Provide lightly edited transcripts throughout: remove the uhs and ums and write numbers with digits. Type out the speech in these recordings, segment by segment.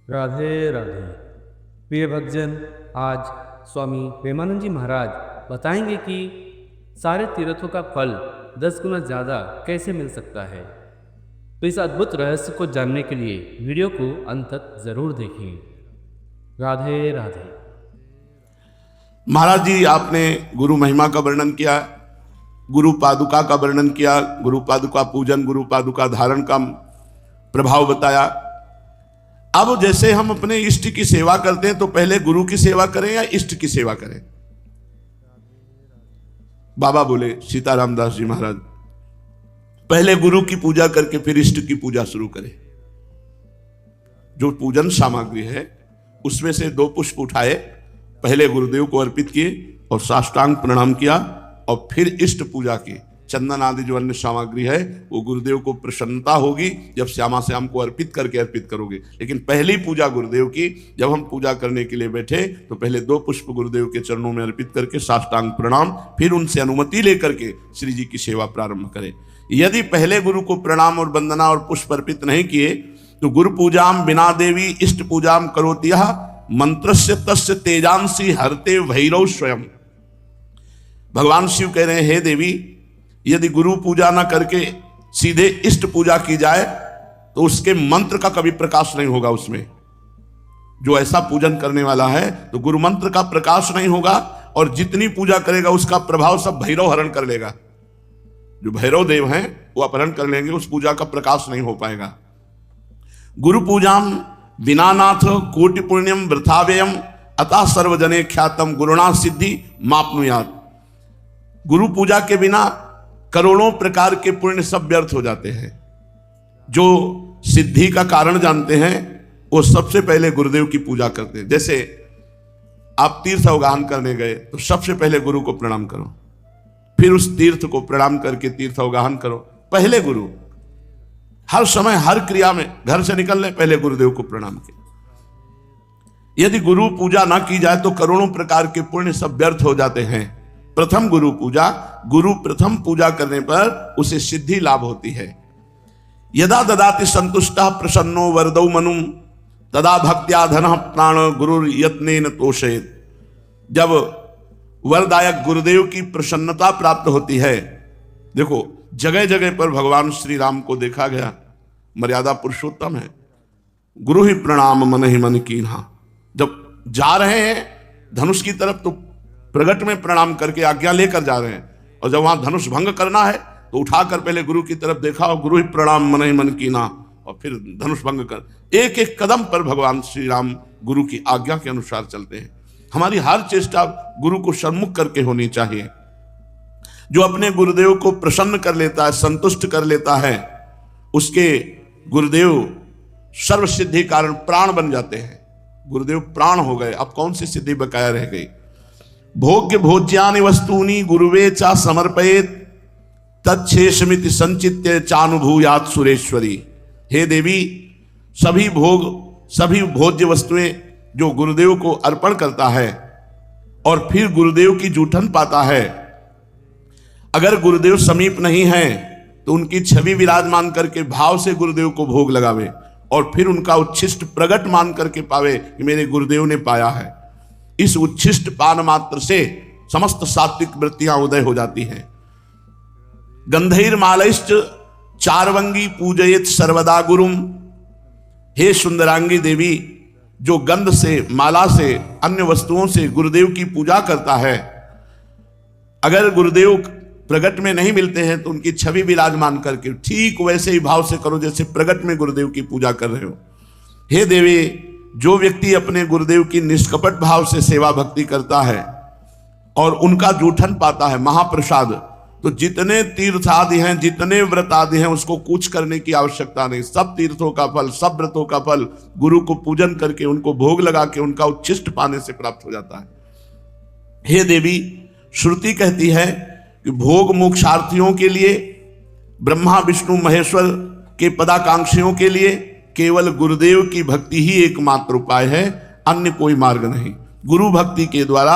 राधे राधे। प्रिय भक्तजन, आज स्वामी प्रेमानंद जी महाराज बताएंगे कि सारे तीर्थों का फल 10 गुना ज़्यादा कैसे मिल सकता है। तो इस अद्भुत रहस्य को जानने के लिए वीडियो को अंत तक जरूर देखें। राधे राधे। महाराज जी, आपने गुरु महिमा का वर्णन किया, गुरु पादुका का वर्णन किया, गुरु पादुका पूजन, गुरु पादुका धारण का प्रभाव बताया। अब जैसे हम अपने इष्ट की सेवा करते हैं तो पहले गुरु की सेवा करें या इष्ट की सेवा करें? बाबा बोले, सीताराम दास जी महाराज, पहले गुरु की पूजा करके फिर इष्ट की पूजा शुरू करें। जो पूजन सामग्री है उसमें से 2 पुष्प उठाए, पहले गुरुदेव को अर्पित किए और साष्टांग प्रणाम किया और फिर इष्ट पूजा की। चंदन आदि जो अन्य सामग्री है वो गुरुदेव को प्रसन्नता होगी जब श्यामा श्याम को अर्पित करके अर्पित करोगे। लेकिन पहली पूजा गुरुदेव की, जब हम पूजा करने के लिए बैठे तो पहले 2 पुष्प गुरुदेव के चरणों में अर्पित करके साष्टांग प्रणाम, फिर उनसे अनुमति लेकर के श्री जी की सेवा प्रारंभ करें। यदि पहले गुरु को प्रणाम और वंदना और पुष्प अर्पित नहीं किए तो गुरु पूजाम बिना देवी इष्ट पूजाम करोतियः मंत्रस्य तस्य तेजांसी हरते भैरव स्वयं। भगवान शिव कह रहे हैं, हे देवी, यदि गुरु पूजा ना करके सीधे इष्ट पूजा की जाए तो उसके मंत्र का कभी प्रकाश नहीं होगा। उसमें जो ऐसा पूजन करने वाला है तो गुरु मंत्र का प्रकाश नहीं होगा और जितनी पूजा करेगा उसका प्रभाव सब भैरव हरण कर लेगा। जो भैरव देव हैं वो अपहरण कर लेंगे, उस पूजा का प्रकाश नहीं हो पाएगा। गुरु पूजाम विनानाथ कोटि पुण्यम वृथाव्ययम अतः सर्वजने ख्यातम गुरुणा सिद्धि मापनुयात। गुरु पूजा के बिना करोड़ों प्रकार के पुण्य सब व्यर्थ हो जाते हैं। जो सिद्धि का कारण जानते हैं वो सबसे पहले गुरुदेव की पूजा करते हैं। जैसे आप तीर्थ अवगाहन करने गए तो सबसे पहले गुरु को प्रणाम करो, फिर उस तीर्थ को प्रणाम करके तीर्थ अवगाहन करो। पहले गुरु, हर समय हर क्रिया में, घर से निकलने पहले गुरुदेव को प्रणाम किया। यदि गुरु पूजा ना की जाए तो करोड़ों प्रकार के पुण्य सब व्यर्थ हो जाते हैं। प्रथम गुरु पूजा, गुरु प्रथम पूजा करने पर उसे सिद्धि लाभ होती है। यदा ददाति संतुष्टः प्रसन्नो वरदौ मनुम तदा भक्त्या धनः प्राण गुरु यत्नेन तोषेत। जब वरदायक गुरुदेव की प्रसन्नता प्राप्त होती है, देखो जगह जगह पर भगवान श्री राम को देखा गया, मर्यादा पुरुषोत्तम है। गुरु ही प्रणाम मन ही मन कीन्हा। जब जा रहे हैं धनुष की तरफ तो प्रगट में प्रणाम करके आज्ञा लेकर जा रहे हैं, और जब वहां धनुष भंग करना है तो उठाकर पहले गुरु की तरफ देखा और गुरु ही प्रणाम मन ही मन कीना, और फिर धनुष भंग कर। एक एक कदम पर भगवान श्री राम गुरु की आज्ञा के अनुसार चलते हैं। हमारी हर चेष्टा गुरु को सम्मुख करके होनी चाहिए। जो अपने गुरुदेव को प्रसन्न कर लेता है, संतुष्ट कर लेता है, उसके गुरुदेव सर्व सिद्धि कारण प्राण बन जाते हैं। गुरुदेव प्राण हो गए, अब कौन सी सिद्धि बकाया रह गई? भोग्य भोज्यानि वस्तूनि गुरुवे चा समर्पयेत तच्छेषमिति संचित्य चानुभूयात सुरेश्वरी। हे देवी, सभी भोग, सभी भोज्य वस्तुएं जो गुरुदेव को अर्पण करता है और फिर गुरुदेव की जूठन पाता है, अगर गुरुदेव समीप नहीं है तो उनकी छवि विराजमान करके भाव से गुरुदेव को भोग लगावे और फिर उनका उच्छिष्ट प्रगट मान करके पावे कि मेरे गुरुदेव ने पाया है। इस उच्छिष्ट पान मात्र से समस्त सात्विक वृत्तियां उदय हो जाती हैं। गंधैर मालैश्च चारवंगी पूजयेत सर्वदा गुरुम। हे सुंदरांगी देवी, जो गंध से, माला से, अन्य वस्तुओं से गुरुदेव की पूजा करता है, अगर गुरुदेव प्रगट में नहीं मिलते हैं तो उनकी छवि विराजमान करके ठीक वैसे ही भाव से करो जैसे प्रगट में गुरुदेव की पूजा कर रहे हो। हे देवी, जो व्यक्ति अपने गुरुदेव की निष्कपट भाव से सेवा भक्ति करता है और उनका जूठन पाता है, महाप्रसाद, तो जितने तीर्थ आदि हैं, जितने व्रत आदि हैं, उसको कुछ करने की आवश्यकता नहीं। सब तीर्थों का फल, सब व्रतों का फल गुरु को पूजन करके, उनको भोग लगा के, उनका उच्छिष्ट पाने से प्राप्त हो जाता है। हे देवी, श्रुति कहती है कि भोग मोक्षार्थियों के लिए, ब्रह्मा विष्णु महेश्वर के पदाकांक्षियों के लिए केवल गुरुदेव की भक्ति ही एकमात्र उपाय है, अन्य कोई मार्ग नहीं। गुरु भक्ति के द्वारा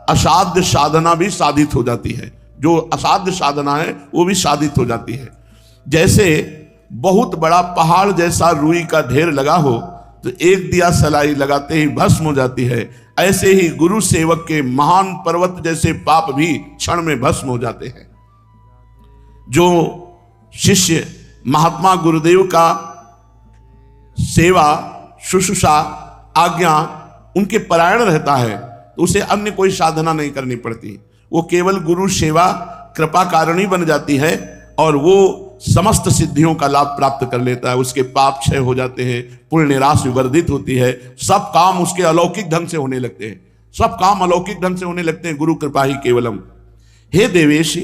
असाध्य साधना भी साधित हो जाती है। जो असाध्य साधना है वो भी साधित हो जाती है। जैसे बहुत बड़ा पहाड़ जैसा रुई का ढेर लगा हो, तो एक दिया सलाई लगाते ही भस्म हो जाती है। ऐसे ही गुरु सेवक के महान पर्वत जैसे पाप भी क्षण में भस्म हो जाते हैं। जो शिष्य महात्मा गुरुदेव का सेवा शुश्रूषा आज्ञा उनके परायण रहता है तो उसे अन्य कोई साधना नहीं करनी पड़ती। वो केवल गुरु सेवा कृपा कारणी बन जाती है और वो समस्त सिद्धियों का लाभ प्राप्त कर लेता है। उसके पाप क्षय हो जाते हैं, पुण्य राशि वर्धित होती है, सब काम उसके अलौकिक ढंग से होने लगते हैं, सब काम अलौकिक ढंग से होने लगते हैं। गुरु कृपा ही केवलम। हे देवेश,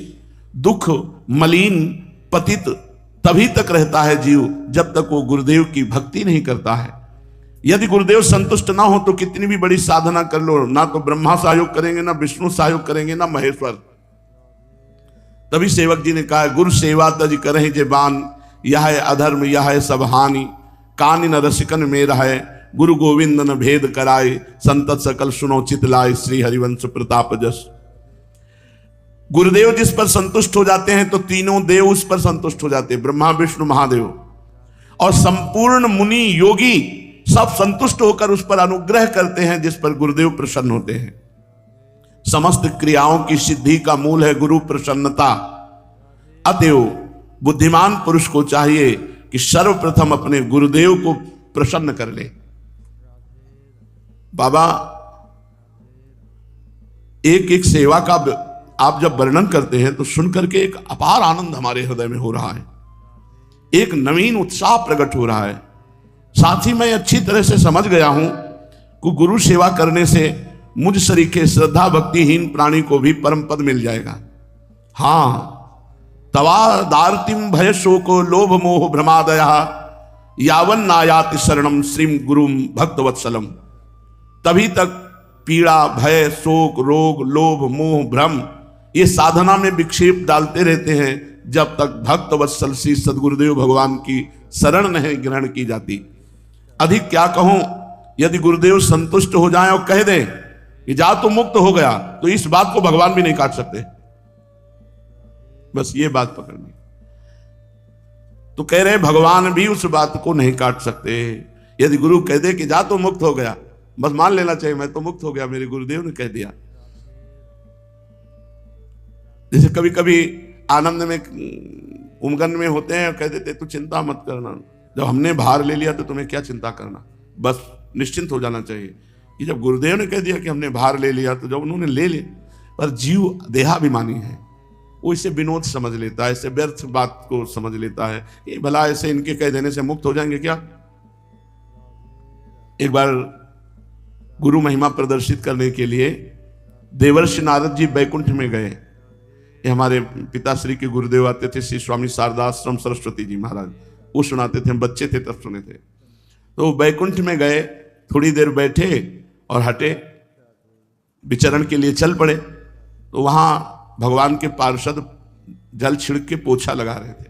दुख मलिन पतित तभी तक रहता है जीव जब तक वो गुरुदेव की भक्ति नहीं करता है। यदि गुरुदेव संतुष्ट ना हो तो कितनी भी बड़ी साधना कर लो, ना तो ब्रह्मा सहयोग करेंगे, ना विष्णु सहयोग करेंगे, ना महेश्वर। तभी सेवक जी ने कहा, गुरु सेवा तज करहि जे बान, यह है अधर्म यह है सब हानि, कानि न रसिकन में रहे, गुरु गोविंद न भेद कराए, संतत सकल सुनो चित लाए, श्री हरिवंश प्रताप जस। गुरुदेव जिस पर संतुष्ट हो जाते हैं तो तीनों देव उस पर संतुष्ट हो जाते हैं, ब्रह्मा विष्णु महादेव, और संपूर्ण मुनि योगी सब संतुष्ट होकर उस पर अनुग्रह करते हैं जिस पर गुरुदेव प्रसन्न होते हैं। समस्त क्रियाओं की सिद्धि का मूल है गुरु प्रसन्नता। अतएव बुद्धिमान पुरुष को चाहिए कि सर्वप्रथम अपने गुरुदेव को प्रसन्न कर ले। बाबा एक एक सेवा का आप जब वर्णन करते हैं तो सुनकर के एक अपार आनंद हमारे हृदय में हो रहा है, एक नवीन उत्साह प्रकट हो रहा है। साथ ही मैं अच्छी तरह से समझ गया हूं कि गुरु सेवा करने से मुझ सरीखे श्रद्धा भक्तिहीन प्राणी को भी परम पद मिल जाएगा। हां, तवा दार्तिम भय शोको लोभ मोह भ्रमादया यावन नायाति शरणम श्रीम गुरुम भक्तवत्सलम। तभी तक पीड़ा भय शोक रोग लोभ मोह भ्रम ये साधना में विक्षेप डालते रहते हैं जब तक भक्त वत्सल श्री सदगुरुदेव भगवान की शरण नहीं ग्रहण की जाती। अधिक क्या कहूं, यदि गुरुदेव संतुष्ट हो जाएं और कह दें कि जा तो मुक्त हो गया, तो इस बात को भगवान भी नहीं काट सकते। बस ये बात पकड़नी। तो कह रहे भगवान भी उस बात को नहीं काट सकते। यदि गुरु कह दे कि जा तो मुक्त हो गया, बस मान लेना चाहिए मैं तो मुक्त हो गया, मेरे गुरुदेव ने कह दिया। जैसे कभी कभी आनंद में उमगन में होते हैं और कह देते तू चिंता मत करना, जब हमने भार ले लिया तो तुम्हें क्या चिंता करना, बस निश्चिंत हो जाना चाहिए। कि जब गुरुदेव ने कह दिया कि हमने भार ले लिया तो जब उन्होंने ले लिया, पर जीव देहाभिमानी है, वो इसे विनोद समझ लेता है, इसे व्यर्थ बात को समझ लेता है। ये भला ऐसे इनके कह देने से मुक्त हो जाएंगे क्या। एक बार गुरु महिमा प्रदर्शित करने के लिए देवर्षि नारद जी बैकुंठ में गए। ये हमारे पिताश्री के गुरुदेव आते थे, श्री स्वामी शारदाश्रम सरस्वती जी महाराज, वो सुनाते थे, हम बच्चे थे तब सुने थे। तो बैकुंठ में गए, थोड़ी देर बैठे और हटे, विचरण के लिए चल पड़े। तो वहां भगवान के पार्षद जल छिड़क के पोछा लगा रहे थे।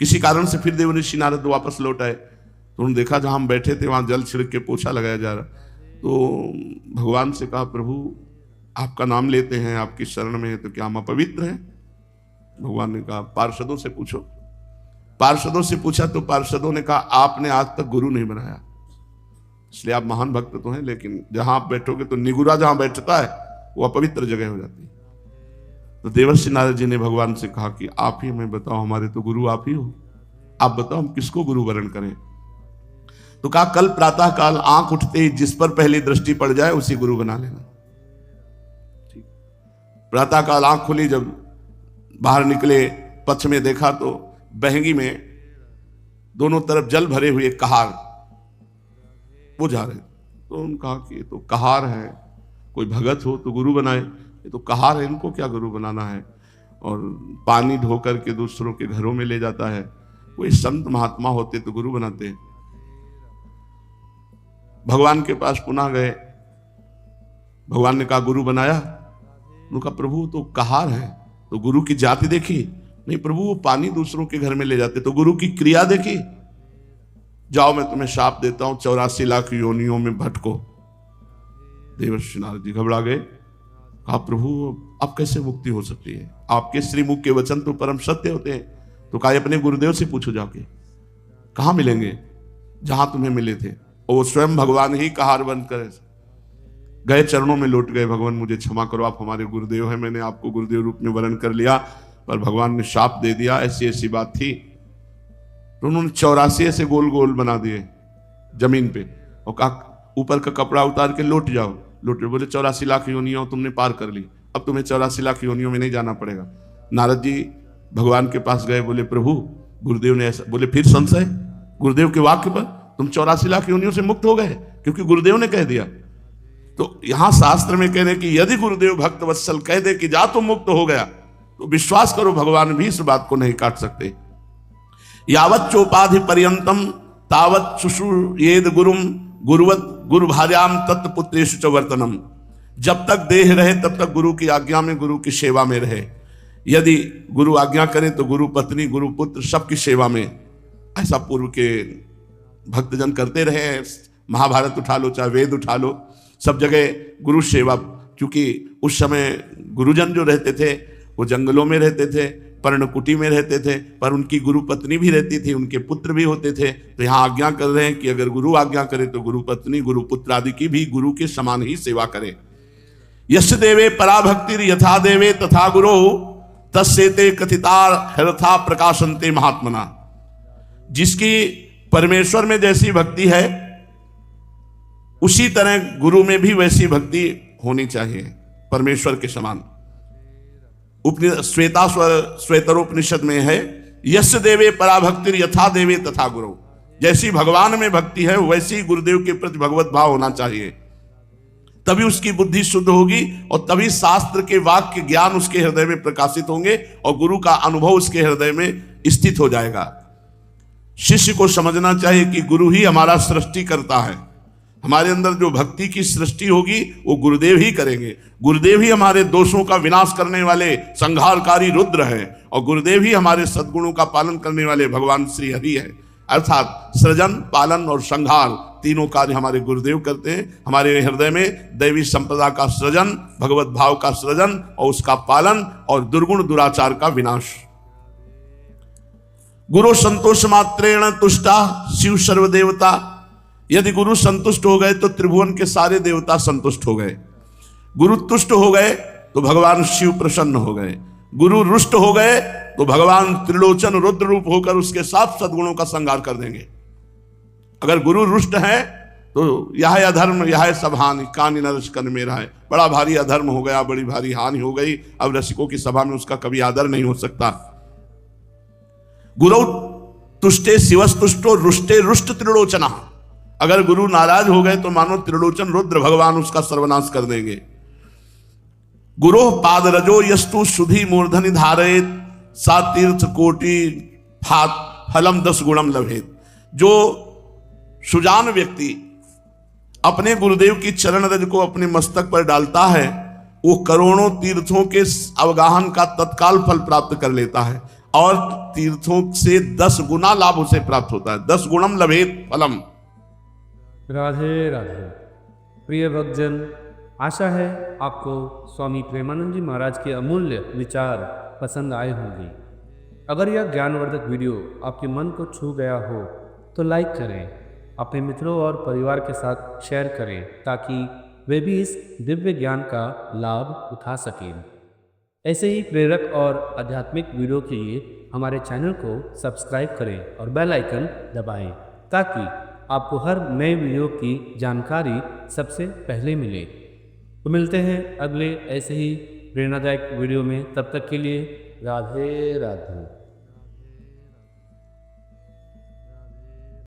किसी कारण से फिर देवर्षि नारद वापस लौट आए, तो उन्होंने देखा जहां हम बैठे थे वहां जल छिड़क के पोछा लगाया जा रहा। तो भगवान से कहा, प्रभु आपका नाम लेते हैं, आपकी शरण में है, तो क्या हम अपवित्र हैं। भगवान ने कहा पार्षदों से पूछो। पार्षदों से पूछा तो पार्षदों ने कहा आपने आज तक गुरु नहीं बनाया, इसलिए आप महान भक्त तो हैं, लेकिन जहां आप बैठोगे तो निगुरा जहां बैठता है वो अपवित्र जगह हो जाती है। तो देवर्षि नारद जी ने भगवान से कहा कि आप ही हमें बताओ, हमारे तो गुरु आप ही हो, आप बताओ हम किसको गुरु वरण करें। तो कहा कल प्रातः काल आंख उठते ही जिस पर पहली दृष्टि पड़ जाए उसी गुरु बना लेना। प्रातः काल आंख खुली, जब बाहर निकले पक्ष में देखा तो बहंगी में दोनों तरफ जल भरे हुए कहार वो जा रहे। तो उन्होंने कहा कि ये तो कहार है, कोई भगत हो तो गुरु बनाए, ये तो कहार है, इनको क्या गुरु बनाना है। और पानी ढो करके दूसरों के घरों में ले जाता है, कोई संत महात्मा होते तो गुरु बनाते। भगवान के पास पुनः गए, भगवान ने कहा गुरु बनाया। उन्होंने कहा प्रभु तो कहार है, तो गुरु की जाति देखी? नहीं प्रभु, वो पानी दूसरों के घर में ले जाते। तो गुरु की क्रिया देखी? जाओ मैं तुम्हें शाप देता हूं, 84 लाख योनियों में भटको। देवर्षि नारद जी घबरा गए, कहा प्रभु अब कैसे मुक्ति हो सकती है, आपके श्रीमुख के वचन तो परम सत्य होते हैं। तो कहा अपने गुरुदेव से पूछो जाके, कहां मिलेंगे? जहां तुम्हें मिले थे और वो स्वयं भगवान ही कहार बनकर गए, चरणों में लौट गए, भगवान मुझे क्षमा करो, आप हमारे गुरुदेव हैं, मैंने आपको गुरुदेव रूप में वर्ण कर लिया, पर भगवान ने शाप दे दिया, ऐसी ऐसी बात थी। तो उन्होंने 84 ऐसे गोल गोल बना दिए जमीन पे और कहा ऊपर का कपड़ा उतार के लौट जाओ। लौट बोले 84 लाख योनियों तुमने पार कर ली, अब तुम्हें 84 लाख योनियों में नहीं जाना पड़ेगा। नारद जी भगवान के पास गए, बोले प्रभु गुरुदेव ने ऐसा बोले, फिर संशय गुरुदेव के वाक्य पर, तुम 84 लाख योनियों से मुक्त हो गए क्योंकि गुरुदेव ने कह दिया। तो यहां शास्त्र में कह रहे कि यदि गुरुदेव भक्त वत्सल कह दे कि जा तुम मुक्त हो गया, तो विश्वास करो भगवान भी इस बात को नहीं काट सकते। यावत चोपाधि पर्यंतम तावत शुश्रूयेद गुरुम गुरुवत गुरु भार्याम तत्पुत्रेषु च वर्तनम। जब तक देह रहे तब तक गुरु की आज्ञा में, गुरु की सेवा में रहे। यदि गुरु आज्ञा करे तो गुरु पत्नी, गुरु पुत्र सबकी सेवा में। ऐसा पूर्व के भक्तजन करते रहे हैं। महाभारत उठा लो, चाहे वेद उठा लो, सब जगह गुरु सेवा। क्योंकि उस समय गुरुजन जो रहते थे वो जंगलों में रहते थे, पर्णकुटी में रहते थे, पर उनकी गुरु पत्नी भी रहती थी, उनके पुत्र भी होते थे। तो यहाँ आज्ञा कर रहे हैं कि अगर गुरु आज्ञा करे तो गुरु पत्नी, गुरु पुत्र आदि की भी गुरु के समान ही सेवा करें। यश देवे पराभक्तिर यथा देवे तथा गुरो तस्सेते कथितार हरथा प्रकाशनते महात्मना। जिसकी परमेश्वर में जैसी भक्ति है उसी तरह गुरु में भी वैसी भक्ति होनी चाहिए, परमेश्वर के समान। श्वेतरोपनिषद में है यश देवे पराभक्तिर यथा देवे तथा गुरु। जैसी भगवान में भक्ति है वैसी गुरुदेव के प्रति भगवत भाव होना चाहिए, तभी उसकी बुद्धि शुद्ध होगी और तभी शास्त्र के वाक्य ज्ञान उसके हृदय में प्रकाशित होंगे और गुरु का अनुभव उसके हृदय में स्थित हो जाएगा। शिष्य को समझना चाहिए कि गुरु ही हमारा सृष्टि करता है। हमारे अंदर जो भक्ति की सृष्टि होगी वो गुरुदेव ही करेंगे। गुरुदेव ही हमारे दोषों का विनाश करने वाले संहारकारी रुद्र है और गुरुदेव ही हमारे सद्गुणों का पालन करने वाले भगवान श्री हरि है। अर्थात सृजन, पालन और संहार तीनों कार्य हमारे गुरुदेव करते हैं। हमारे हृदय में दैवी संपदा का सृजन, भगवत भाव का सृजन और उसका पालन और दुर्गुण दुराचार का विनाश। गुरु संतोष मात्रेण तुष्टा शिव सर्वदेवता। यदि गुरु संतुष्ट हो गए तो त्रिभुवन के सारे देवता संतुष्ट हो गए। गुरु तुष्ट हो गए तो भगवान शिव प्रसन्न हो गए। गुरु रुष्ट हो गए तो भगवान त्रिलोचन रुद्र रूप होकर उसके साथ सद्गुणों का संहार कर देंगे। अगर गुरु रुष्ट है तो यह अधर्म, यह सब हानि, कानि नरस कन मेरा है। बड़ा भारी अधर्म हो गया, बड़ी भारी हानि हो गई। अब रसिकों की सभा में उसका कभी आदर नहीं हो सकता। गुरु तुष्टे शिवस्तुष्टो रुष्टे रुष्ट त्रिलोचना। अगर गुरु नाराज हो गए तो मानो त्रिलोचन रुद्र भगवान उसका सर्वनाश कर देंगे। गुरु पादरजो यस्तु सुधि मूर्धनि धारयेत सा तीर्थ कोटि फलम 10 गुणम लभेत। जो सुजान व्यक्ति अपने गुरुदेव की चरण रज को अपने मस्तक पर डालता है वो करोड़ों तीर्थों के अवगाहन का तत्काल फल प्राप्त कर लेता है और तीर्थों से 10 गुना लाभ उसे प्राप्त होता है। 10 गुणम लभेत फलम। राधे राधे। प्रिय भक्तजन, आशा है आपको स्वामी प्रेमानंद जी महाराज के अमूल्य विचार पसंद आए होंगे। अगर यह ज्ञानवर्धक वीडियो आपके मन को छू गया हो तो लाइक करें, अपने मित्रों और परिवार के साथ शेयर करें ताकि वे भी इस दिव्य ज्ञान का लाभ उठा सकें। ऐसे ही प्रेरक और आध्यात्मिक वीडियो के लिए हमारे चैनल को सब्सक्राइब करें और बेल आइकन दबाएं ताकि आपको हर नए वीडियो की जानकारी सबसे पहले मिले। तो मिलते हैं अगले ऐसे ही प्रेरणादायक वीडियो में। तब तक के लिए राधे राधे।